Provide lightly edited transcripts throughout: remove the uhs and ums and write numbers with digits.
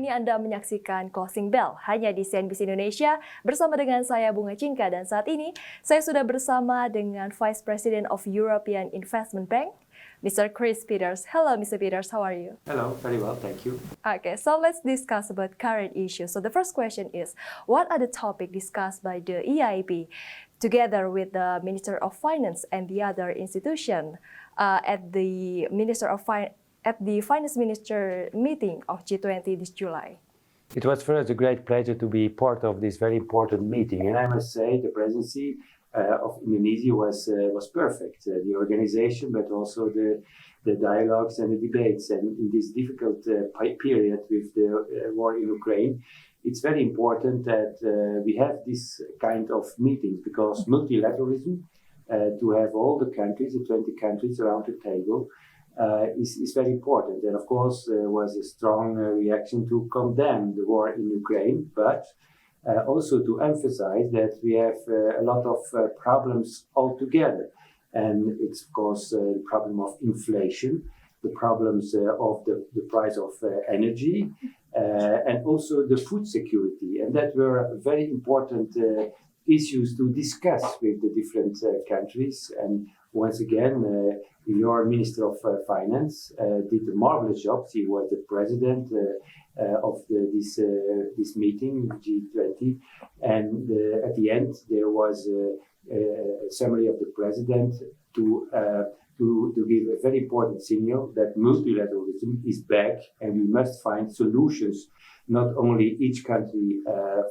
ini Anda menyaksikan Closing Bell hanya di CNBC Indonesia bersama dengan saya Bunga Cinka, dan saat ini saya sudah bersama dengan Vice President of European Investment Bank, Mr. Kris Peeters. Hello, Mr. Peeters. How are you? Hello, very well, thank you. Okay, so let's discuss about current issues. So the first question is, what are the topics discussed by the EIB together with the Minister of Finance and the other institution at the Finance Minister meeting of G20 this July? It was for us a great pleasure to be part of this very important meeting, and I must say the presidency of Indonesia was perfect. The organization, but also the dialogues and the debates. And in this difficult period with the war in Ukraine, it's very important that we have this kind of meetings, because multilateralism, to have all the countries, the 20 countries around the table, is very important. And of course, there was a strong reaction to condemn the war in Ukraine, but also to emphasize that we have a lot of problems altogether. And it's, of course, the problem of inflation, the problems of the price of energy, and also the food security. And that were very important issues to discuss with the different countries. And once again, your Minister of Finance did a marvelous job. He was the president of this meeting, G20. And at the end, there was a summary of the president to give a very important signal that multilateralism is back, and we must find solutions, not only each country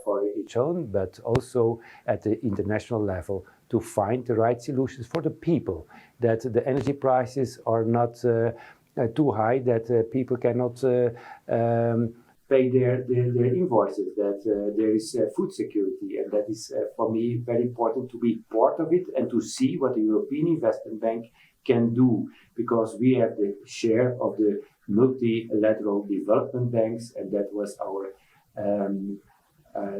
for its own, but also at the international level, to find the right solutions for the people, that the energy prices are not too high, that people cannot pay their invoices, that there is food security. And that is, for me, very important to be part of it and to see what the European Investment Bank can do, because we have the share of the multilateral development banks, and that was our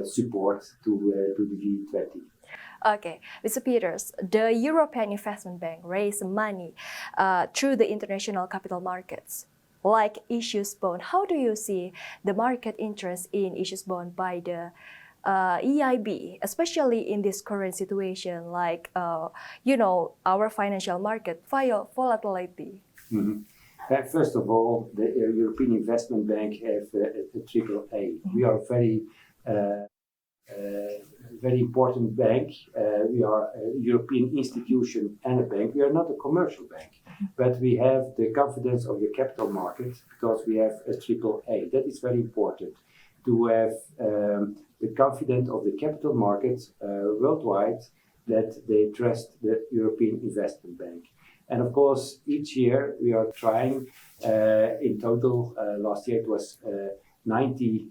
support to the G20. Okay, Mr. Peeters, the European Investment Bank raised money through the international capital markets, like issues bond. How do you see the market interest in issues bond by the EIB, especially in this current situation, like our financial market volatility? Mm-hmm. First of all, the European Investment Bank have a triple A. We are very important bank. We are a European institution and a bank. We are not a commercial bank, but we have the confidence of the capital market because we have a triple A. That is very important, to have the confidence of the capital markets worldwide, that they trust the European Investment Bank. And of course, each year we are trying, in total, last year it was $90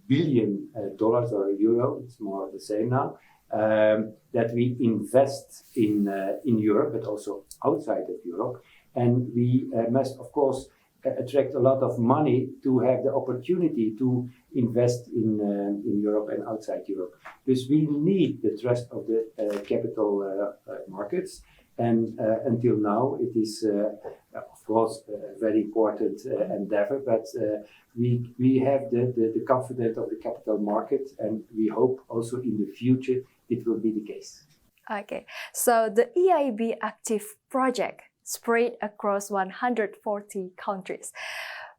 billion or euro, it's more the same now, that we invest in Europe, but also outside of Europe. And we must, of course, attract a lot of money to have the opportunity to invest in Europe and outside Europe. Because we need the trust of the capital markets. And until now, it is, of course, a very important endeavor, but we have the confidence of the capital market, and we hope also in the future it will be the case. Okay, so the EIB Active project spread across 140 countries.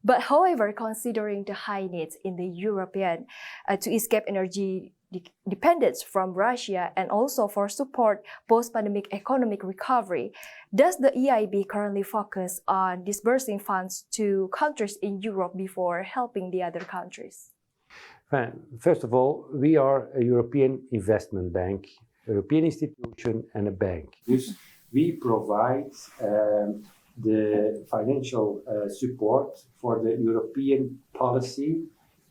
But however, considering the high needs in the European to escape energy dependence from Russia and also for support post-pandemic economic recovery, does the EIB currently focus on disbursing funds to countries in Europe before helping the other countries? First of all, we are a European investment bank, a European institution and a bank. Dus we provide the financial support for the European policy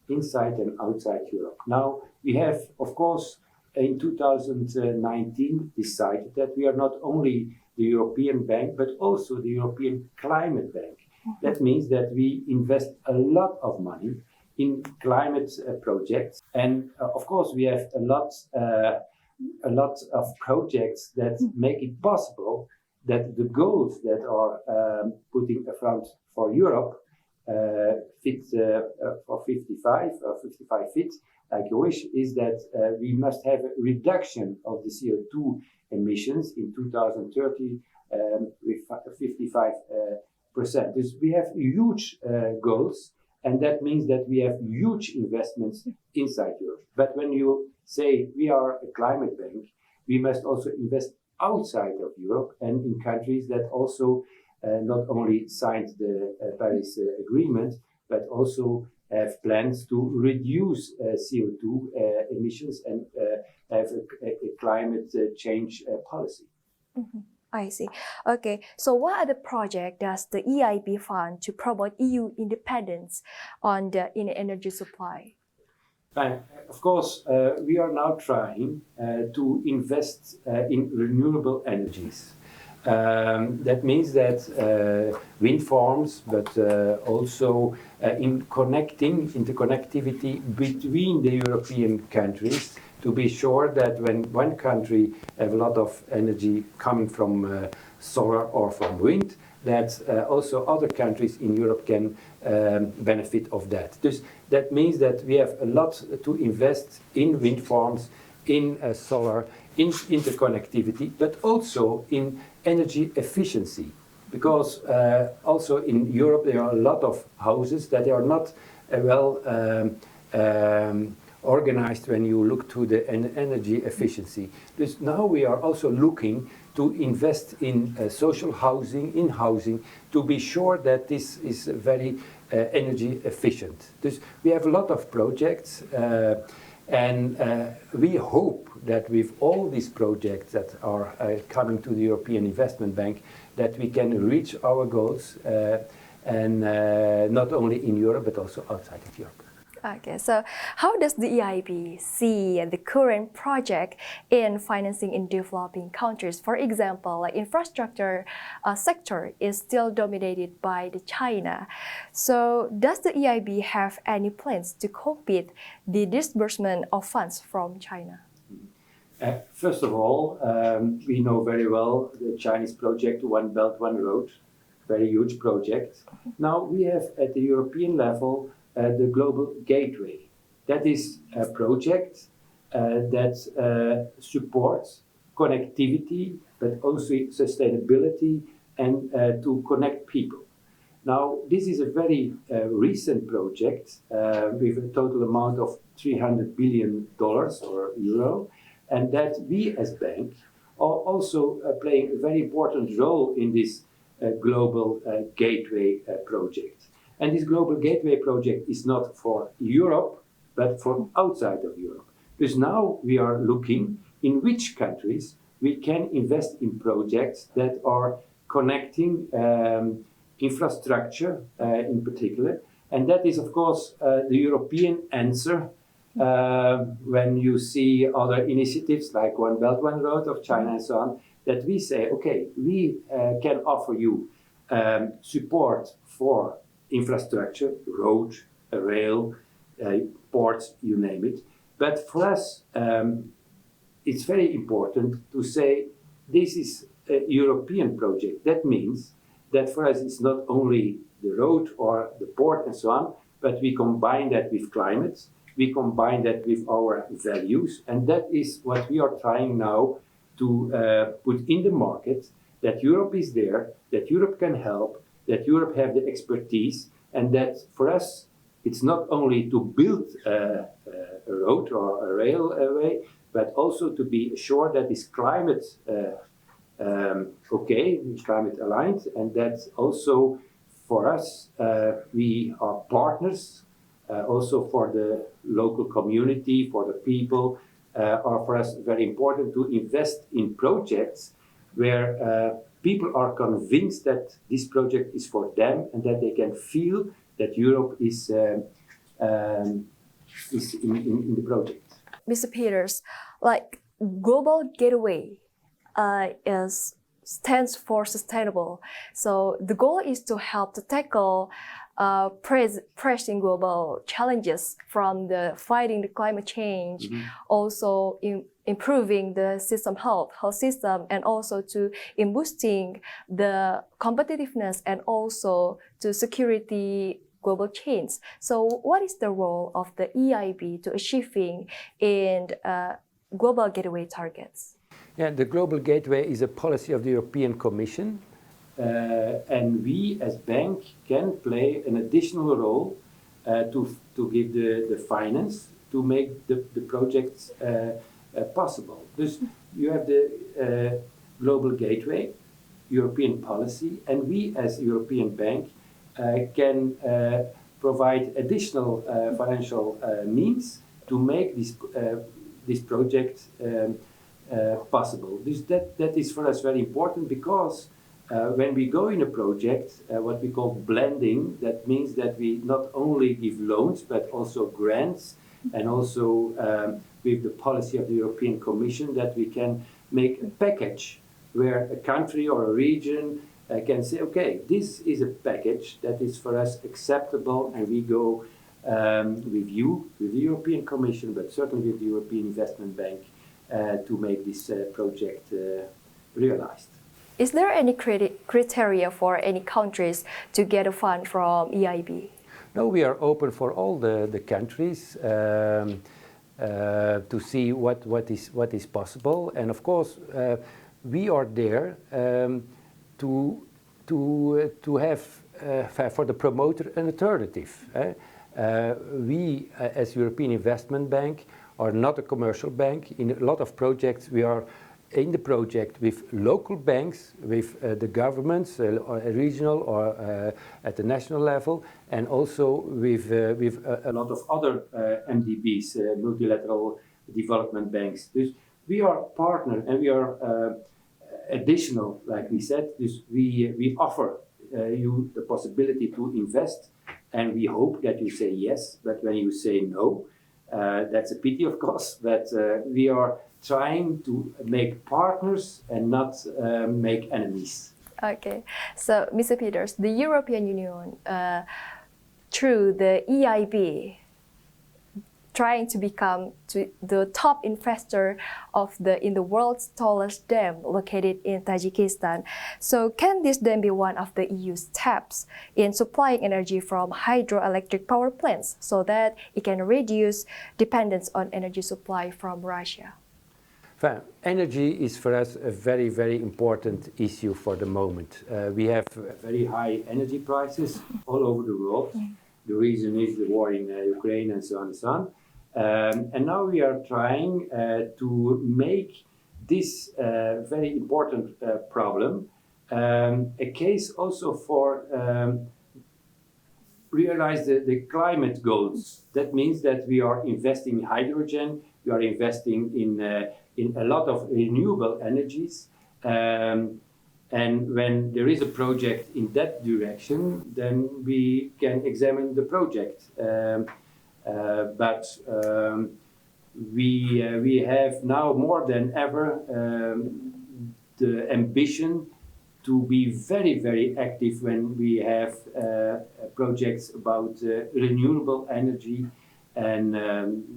inside and outside Europe. Now, we have, of course, in 2019 decided that we are not only the European bank, but also the European Climate Bank. Mm-hmm. That means that we invest a lot of money in climate projects. And of course, we have a lot of projects that make it possible that the goals that are putting in front for Europe fit for 55 or 55 fit, like you wish, is that we must have a reduction of the CO2 emissions in 2030 with 55%. We have huge goals, and that means that we have huge investments inside Europe. But when you say we are a climate bank, we must also invest outside of Europe and in countries that also not only signed the Paris Agreement, but also have plans to reduce CO2 emissions and have a climate change policy. Mm-hmm. I see. Okay, so what are the projects does the EIB fund to promote EU independence in energy supply? Of course, we are now trying to invest in renewable energies. That means that wind farms, but also in interconnectivity between the European countries, to be sure that when one country have a lot of energy coming from solar or from wind, that also other countries in Europe can benefit of that. Dus that means that we have a lot to invest in wind farms, in solar, in interconnectivity, but also in energy efficiency. Because also in Europe there are a lot of houses that are not well organized when you look to the energy efficiency. Dus now we are also looking to invest in social housing, in housing, to be sure that this is very energy efficient. Dus we have a lot of projects, and we hope that with all these projects that are coming to the European Investment Bank, that we can reach our goals, and not only in Europe, but also outside of Europe. Okay, so how does the EIB see the current project in financing in developing countries? For example, like infrastructure sector is still dominated by the China. So does the EIB have any plans to compete the disbursement of funds from China? First of all, we know very well the Chinese project, One Belt, One Road, very huge project. Now we have at the European level the Global Gateway. That is a project that supports connectivity, but also sustainability and to connect people. Now, this is a very recent project with a total amount of $300 billion or euro, and that we as bank are also playing a very important role in this Global Gateway project. And this Global Gateway project is not for Europe, but for outside of Europe. Because now we are looking in which countries we can invest in projects that are connecting infrastructure in particular. And that is, of course, the European answer when you see other initiatives like One Belt, One Road of China and so on, that we say, okay, we can offer you support for infrastructure, road, rail, ports, you name it. But for us, it's very important to say this is a European project. That means that for us it's not only the road or the port and so on, but we combine that with climate, we combine that with our values, and that is what we are trying now to put in the market, that Europe is there, that Europe can help, that Europe have the expertise, and that for us, it's not only to build a road or a railway, but also to be sure that it's climate okay, climate aligned, and that also for us, we are partners, also for the local community, for the people, are for us very important to invest in projects where people are convinced that this project is for them and that they can feel that Europe is in the project. Mr. Peeters, like Global Gateway stands for sustainable. So the goal is to help to tackle pressing global challenges from the fighting the climate change, also improving the system health system, and also in boosting the competitiveness and also to security global change. So what is the role of the EIB to achieving in global gateway targets? Yeah, the Global Gateway is a policy of the European Commission, and we as bank can play an additional role to give the finance to make the projects possible. Dus you have the Global Gateway, European policy, and we as European bank can provide additional financial means to make this project possible. That is for us very important, because when we go in a project, what we call blending, that means that we not only give loans but also grants, and also with the policy of the European Commission, that we can make a package where a country or a region can say, okay, this is a package that is for us acceptable, and we go with you, with the European Commission, but certainly with the European Investment Bank, to make this project realized. Is there any criteria for any countries to get a fund from EIB? No, we are open for all the countries to see what is possible, and of course we are there to have for the promoter an alternative. We as European Investment Bank are not a commercial bank. In a lot of projects we are in the project with local banks, with the governments, or regional or at the national level, and also with a lot of other MDBs, multilateral development banks. Dus we are partner, and we are additional, like we said. Dus we offer you the possibility to invest, and we hope that you say yes. But when you say no, that's a pity, of course. But we are trying to make partners and not make enemies. Okay, so Mr. Peeters, the European Union, through the EIB, trying to become the top investor in the world's tallest dam located in Tajikistan. So can this dam be one of the EU's steps in supplying energy from hydroelectric power plants so that it can reduce dependence on energy supply from Russia? Energy is for us a very, very important issue for the moment. We have very high energy prices all over the world. The reason is the war in Ukraine and so on and so on. And now we are trying to make this very important problem a case also for realize the climate goals. That means that we are investing in hydrogen, we are investing in a lot of renewable energies. And when there is a project in that direction, then we can examine the project. But we have now more than ever the ambition to be very, very active when we have projects about renewable energy, and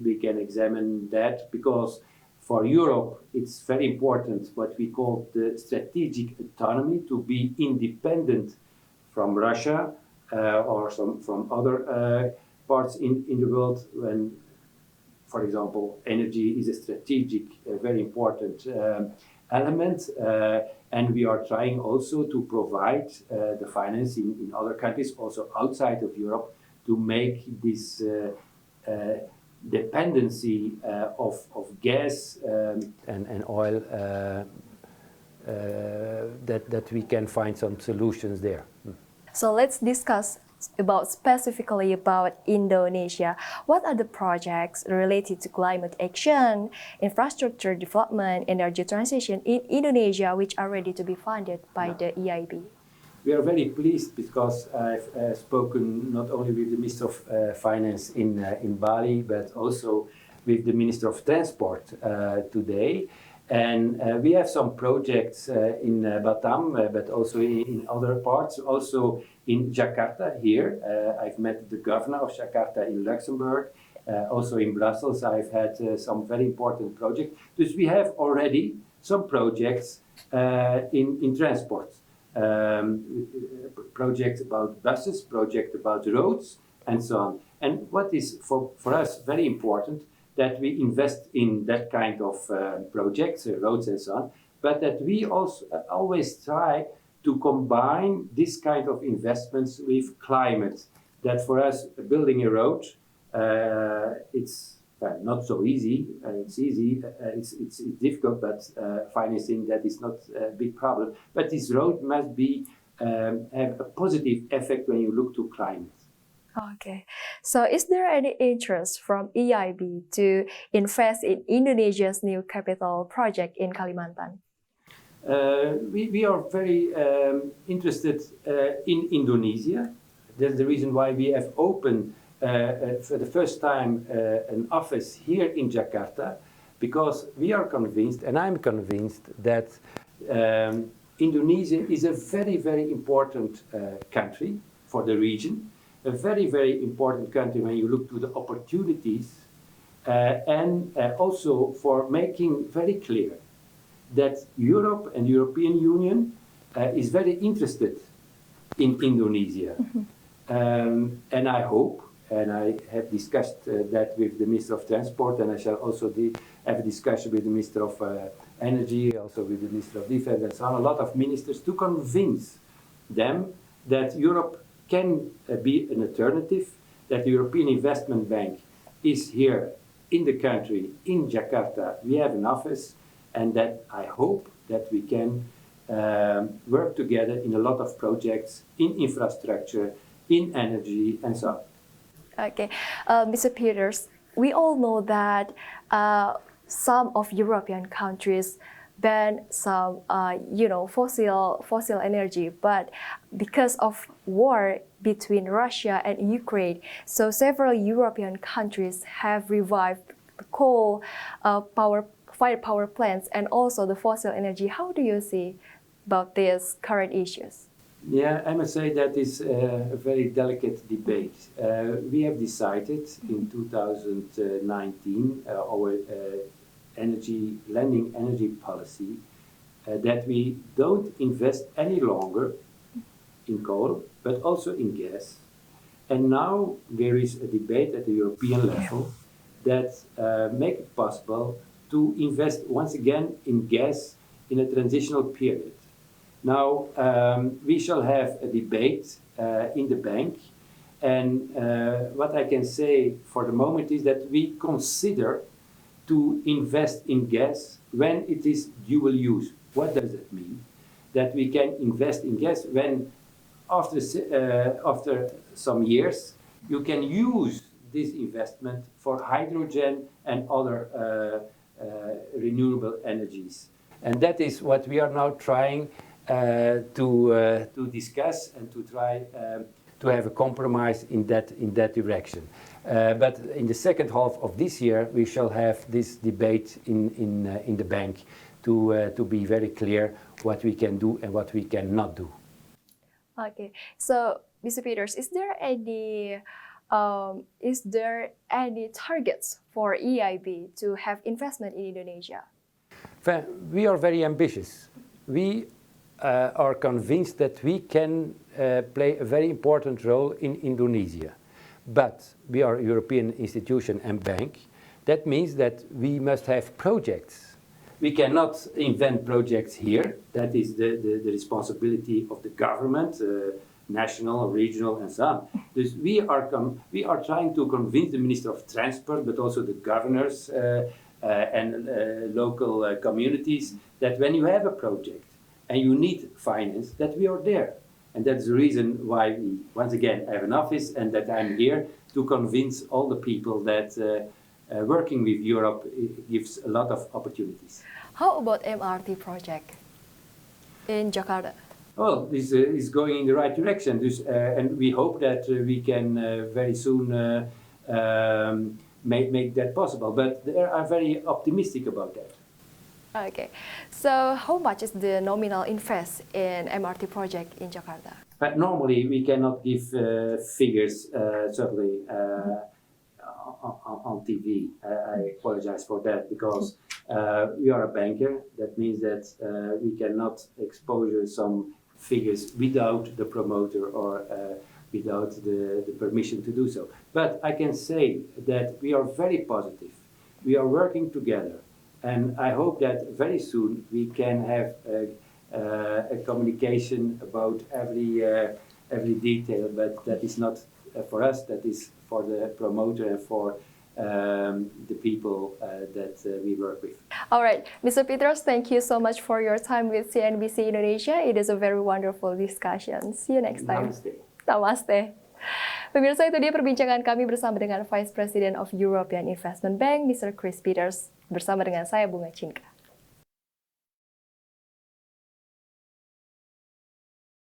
we can examine that, because for Europe it's very important what we call the strategic autonomy, to be independent from Russia or from other parts in the world, when, for example, energy is a strategic, very important element, and we are trying also to provide the finance in other countries, also outside of Europe, to make this dependency of gas and oil, that we can find some solutions there. So let's discuss specifically about Indonesia. What are the projects related to climate action, infrastructure development, energy transition in Indonesia which are ready to be funded by the EIB? We are very pleased because I've spoken not only with the Minister of Finance in Bali, but also with the Minister of Transport today. And we have some projects in Batam, but also in other parts, also in Jakarta here. I've met the governor of Jakarta in Luxembourg. Also in Brussels, I've had some very important projects. So we have already some projects in transport. projects about buses, projects about roads, and so on. And what is for us very important, that we invest in that kind of projects, roads and so on, but that we also always try to combine this kind of investments with climate. That for us, building a road, it's not so easy. It's easy. It's difficult, but financing that is not a big problem. But this road must be have a positive effect when you look to climate. Okay, so is there any interest from EIB to invest in Indonesia's new capital project in Kalimantan? We are very interested in Indonesia. That's the reason why we have opened for the first time an office here in Jakarta, because we are convinced, and I'm convinced, that Indonesia is a very, very important country for the region, a very, very important country when you look to the opportunities, and also for making very clear that Europe and European Union is very interested in Indonesia. Mm-hmm. And I hope, and I have discussed that with the Minister of Transport, and I shall also have a discussion with the Minister of Energy, also with the Minister of Defense, and so on, a lot of ministers, to convince them that Europe can be an alternative, that the European Investment Bank is here in the country, in Jakarta. We have an office, and that I hope that we can work together in a lot of projects, in infrastructure, in energy, and so on. Okay, Mr. Peeters, we all know that some of European countries ban some, fossil energy, but because of war between Russia and Ukraine, so several European countries have revived coal fired power plants and also the fossil energy. How do you see about these current issues? Yeah, I must say that is a very delicate debate. We have decided in 2019 our lending energy policy that we don't invest any longer in coal, but also in gas. And now there is a debate at the European level that make it possible to invest once again in gas in a transitional period. Now, we shall have a debate in the bank, and what I can say for the moment is that we consider to invest in gas when it is dual use. What does that mean? That we can invest in gas when after some years you can use this investment for hydrogen and other renewable energies. And that is what we are now trying to discuss and to try to have a compromise in that direction. But in the second half of this year, we shall have this debate in the bank to be very clear what we can do and what we cannot do. Okay, so Mr. Peeters, is there any targets for EIB to have investment in Indonesia? We are very ambitious. We are convinced that we can play a very important role in Indonesia. But we are a European institution and bank. That means that we must have projects. We cannot invent projects here. That is the responsibility of the government, national, regional, and so on. Dus we are trying to convince the Minister of Transport, but also the governors and local communities, that when you have a project and you need finance, that we are there. And that's the reason why we, once again, have an office and that I'm here to convince all the people that working with Europe gives a lot of opportunities. How about MRT project in Jakarta? Well, this is going in the right direction, and we hope that we can very soon make that possible. But they are very optimistic about that. Okay, so how much is the nominal invest in MRT project in Jakarta? But normally we cannot give figures, certainly on TV. I apologize for that, because we are a banker. That means that we cannot expose some figures without the promoter or without the permission to do so. But I can say that we are very positive. We are working together, and I hope that very soon we can have a communication about every detail. But that is not for us. That is for the promoter and for the people that we work with. All right, Mr. Peeters, thank you so much for your time with CNBC Indonesia. It is a very wonderful discussion. See you next time. Namaste. Namaste. Pemirsa, itu dia perbincangan kami bersama dengan Vice President of European Investment Bank, Mr. Kris Peeters, bersama dengan saya Bunga Cinka.